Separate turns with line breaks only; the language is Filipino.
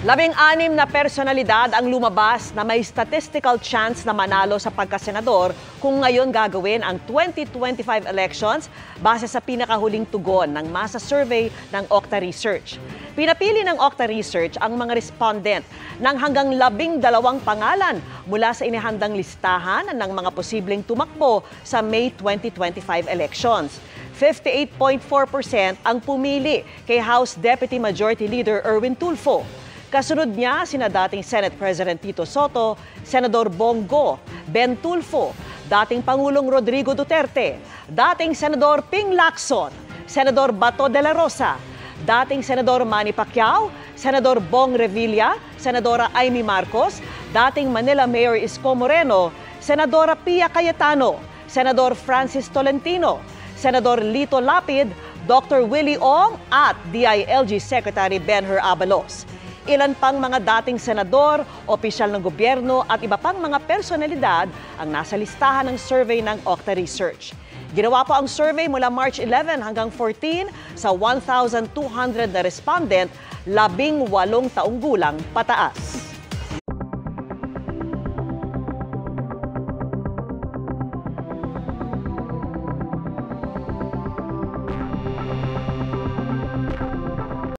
16 na personalidad ang lumabas na may statistical chance na manalo sa pagkasenador kung ngayon gagawin ang 2025 elections base sa pinakahuling tugon ng masa survey ng Okta Research. Pinapili ng Okta Research ang mga respondent ng hanggang 12 pangalan mula sa inihandang listahan ng mga posibleng tumakbo sa May 2025 elections. 58.4% ang pumili kay House Deputy Majority Leader Erwin Tulfo. Kasunod niya sina dating Senate President Tito Soto, Senador Bongo, Ben Tulfo, dating Pangulong Rodrigo Duterte, dating Senador Ping Lacson, Senador Bato de la Rosa, dating Senador Manny Pacquiao, Senador Bong Revilla, Senadora Amy Marcos, dating Manila Mayor Isko Moreno, Senadora Pia Cayetano, Senador Francis Tolentino, Senador Lito Lapid, Dr. Willie Ong at DILG Secretary Benher Abalos. Ilan pang mga dating senador, opisyal ng gobyerno at iba pang mga personalidad ang nasa listahan ng survey ng Okta Research. Ginawa po ang survey mula March 11 hanggang 14 sa 1,200 na respondent, 18 taong gulang pataas.